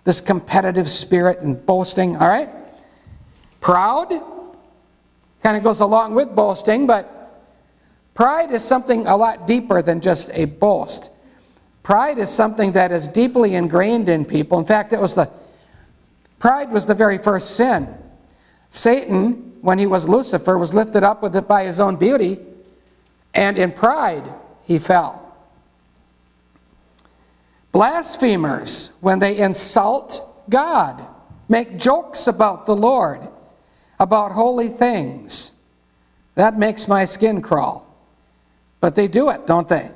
this competitive spirit and boasting, all right? Proud kind of goes along with boasting, but pride is something a lot deeper than just a boast. Pride is something that is deeply ingrained in people. In fact, pride was the very first sin. Satan, when he was Lucifer, was lifted up with it by his own beauty, and in pride he fell. Blasphemers, when they insult God, make jokes about the Lord, about holy things. That makes my skin crawl. But they do it, don't they?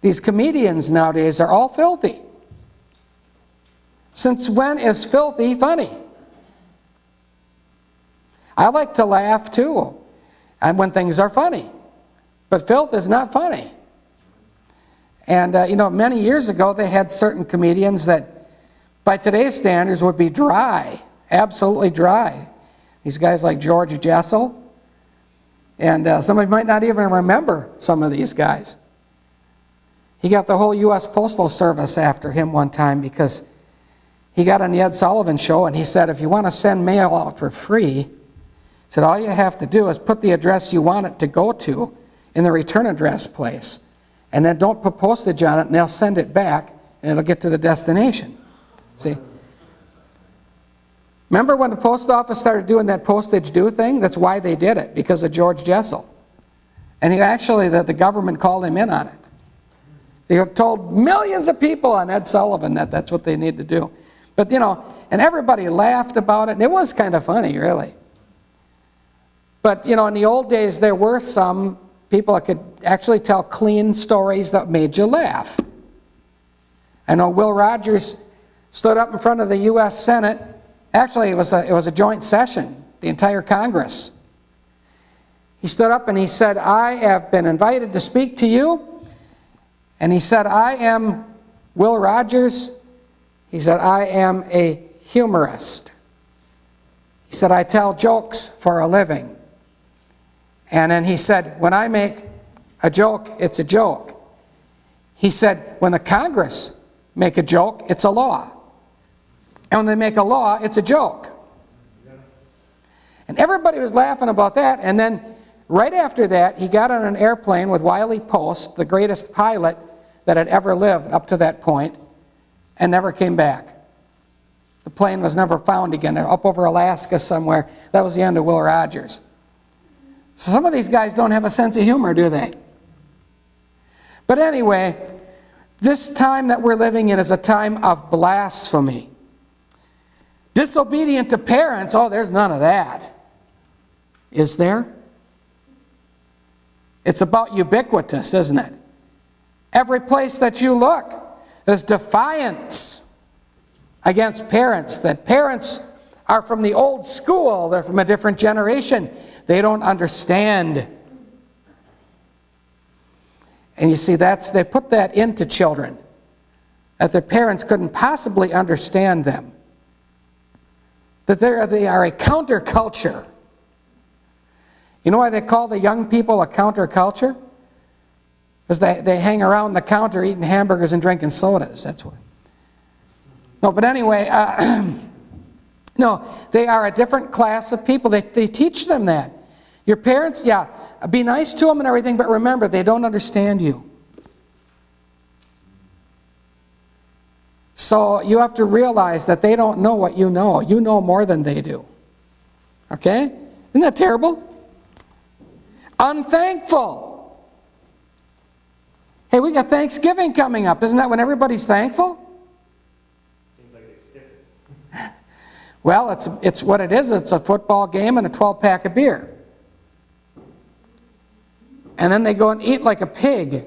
These comedians nowadays are all filthy. Since when is filthy funny? I like to laugh too, and when things are funny. But filth is not funny. And, many years ago they had certain comedians that, by today's standards, would be dry, absolutely dry. These guys like George Jessel. And some of you might not even remember some of these guys. He got the whole U.S. Postal Service after him one time because he got on the Ed Sullivan Show and he said, if you want to send mail out for free, he said, all you have to do is put the address you want it to go to in the return address place. And then don't put postage on it, and they'll send it back, and it'll get to the destination. See? Remember when the post office started doing that postage due thing? That's why they did it, because of George Jessel. And the government called him in on it. He told millions of people on Ed Sullivan that that's what they need to do. But, and everybody laughed about it, and it was kind of funny, really. But, in the old days, there were some people that could actually tell clean stories that made you laugh. I know Will Rogers stood up in front of the U.S. Senate. Actually, it was a joint session, the entire Congress. He stood up and he said, I have been invited to speak to you. And he said, I am Will Rogers. He said, I am a humorist. He said, I tell jokes for a living. And then he said, when I make a joke, it's a joke. He said, when the Congress make a joke, it's a law. And when they make a law, it's a joke. And everybody was laughing about that. And then right after that, he got on an airplane with Wiley Post, the greatest pilot that had ever lived up to that point, and never came back. The plane was never found again. They're up over Alaska somewhere. That was the end of Will Rogers. So some of these guys don't have a sense of humor, do they? But anyway, this time that we're living in is a time of blasphemy. Disobedient to parents, oh, there's none of that. Is there? It's about ubiquitous, isn't it? Every place that you look, there's defiance against parents, that parents are from the old school, they're from a different generation. They don't understand. And you see, they put that into children, that their parents couldn't possibly understand them. That they are a counterculture. You know why they call the young people a counterculture? Because they hang around the counter eating hamburgers and drinking sodas. That's why. No, but anyway, no, they are a different class of people. They teach them that. Your parents, yeah, be nice to them and everything, but remember, they don't understand you. So you have to realize that they don't know what you know. You know more than they do. Okay? Isn't that terrible? Unthankful. Hey, we got Thanksgiving coming up. Isn't that when everybody's thankful? Seems like they skip it. Well, it's what it is. It's a football game and a 12-pack of beer. And then they go and eat like a pig.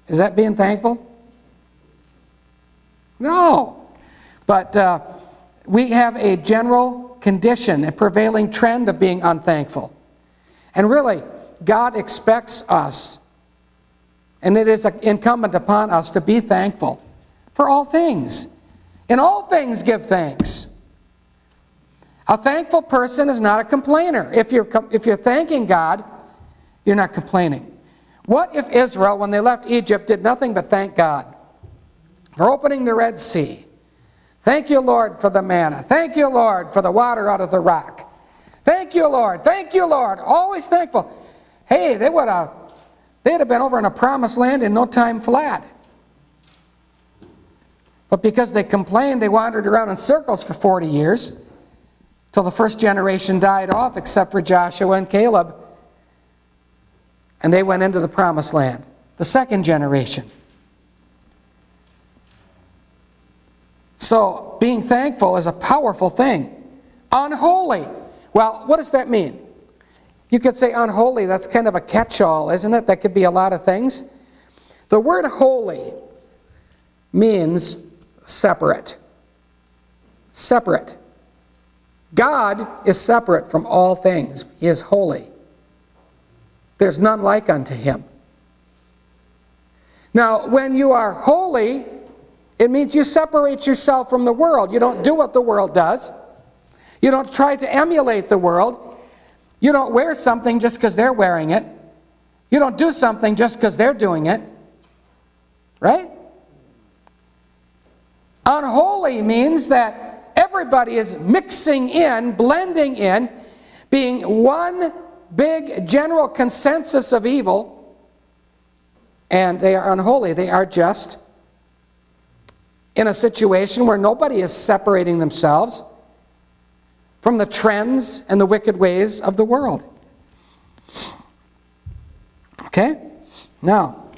Is that being thankful? No. But we have a general condition, a prevailing trend of being unthankful. And really, God expects us, and it is incumbent upon us to be thankful for all things. In all things, give thanks. A thankful person is not a complainer. If you're thanking God, you're not complaining. What if Israel, when they left Egypt, did nothing but thank God? for opening the Red Sea. Thank you, Lord, for the manna. Thank you, Lord, for the water out of the rock. Thank you, Lord. Thank you, Lord. Always thankful. Hey, they'd have been over in a promised land in no time flat. But because they complained, they wandered around in circles for 40 years till the first generation died off, except for Joshua and Caleb. And they went into the promised land. The second generation. So, being thankful is a powerful thing. Unholy. Well, what does that mean? You could say unholy, that's kind of a catch-all, isn't it? That could be a lot of things. The word holy means separate. Separate. God is separate from all things. He is holy. There's none like unto him. Now, when you are holy, it means you separate yourself from the world. You don't do what the world does. You don't try to emulate the world. You don't wear something just because they're wearing it. You don't do something just because they're doing it. Right? Unholy means that everybody is mixing in, blending in, being one big general consensus of evil, and they are unholy. They are just in a situation where nobody is separating themselves from the trends and the wicked ways of the world. Okay? Now,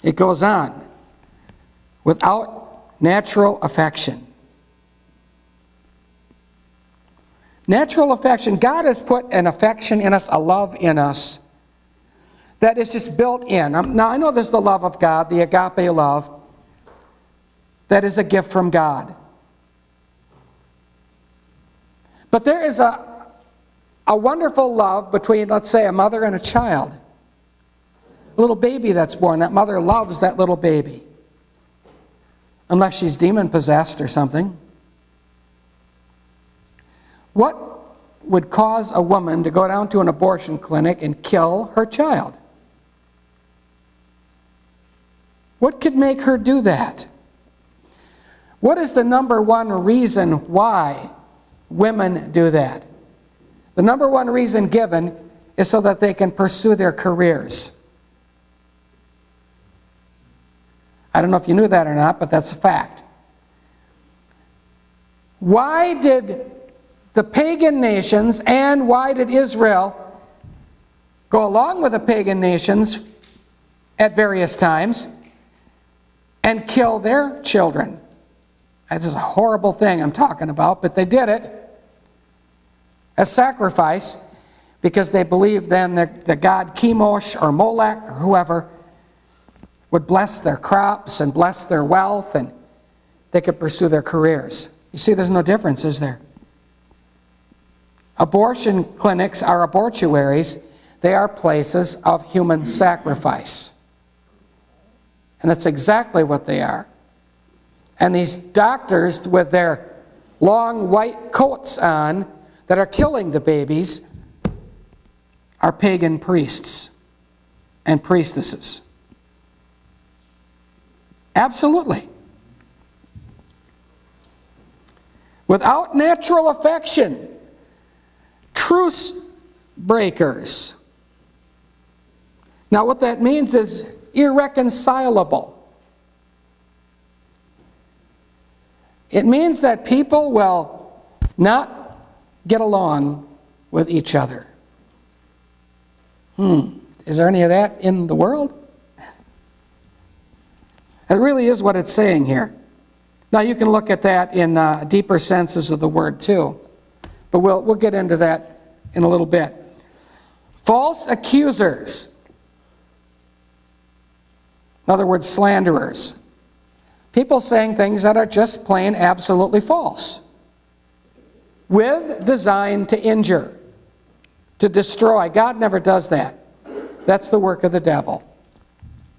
it goes on. Without natural affection. Natural affection. God has put an affection in us, a love in us, that is just built in. Now, I know there's the love of God, the agape love, that is a gift from God. But there is a wonderful love between, let's say, a mother and a child. A little baby that's born, that mother loves that little baby. Unless she's demon-possessed or something. What would cause a woman to go down to an abortion clinic and kill her child? What could make her do that? What is the number one reason why women do that? The number one reason given is so that they can pursue their careers. I don't know if you knew that or not, but that's a fact. Why did the pagan nations and why did Israel go along with the pagan nations at various times and kill their children? This is a horrible thing I'm talking about, but they did it as sacrifice because they believed then that the god Chemosh or Molech or whoever would bless their crops and bless their wealth and they could pursue their careers. You see, there's no difference, is there? Abortion clinics are abortuaries. They are places of human sacrifice. And that's exactly what they are. And these doctors with their long white coats on that are killing the babies are pagan priests and priestesses. Absolutely. Without natural affection, truce breakers. Now what that means is irreconcilable. It means that people will not get along with each other. Is there any of that in the world? It really is what it's saying here. Now you can look at that in deeper senses of the word too. But we'll get into that in a little bit. False accusers. In other words, slanderers. People saying things that are just plain absolutely false. With design to injure, to destroy. God never does that. That's the work of the devil.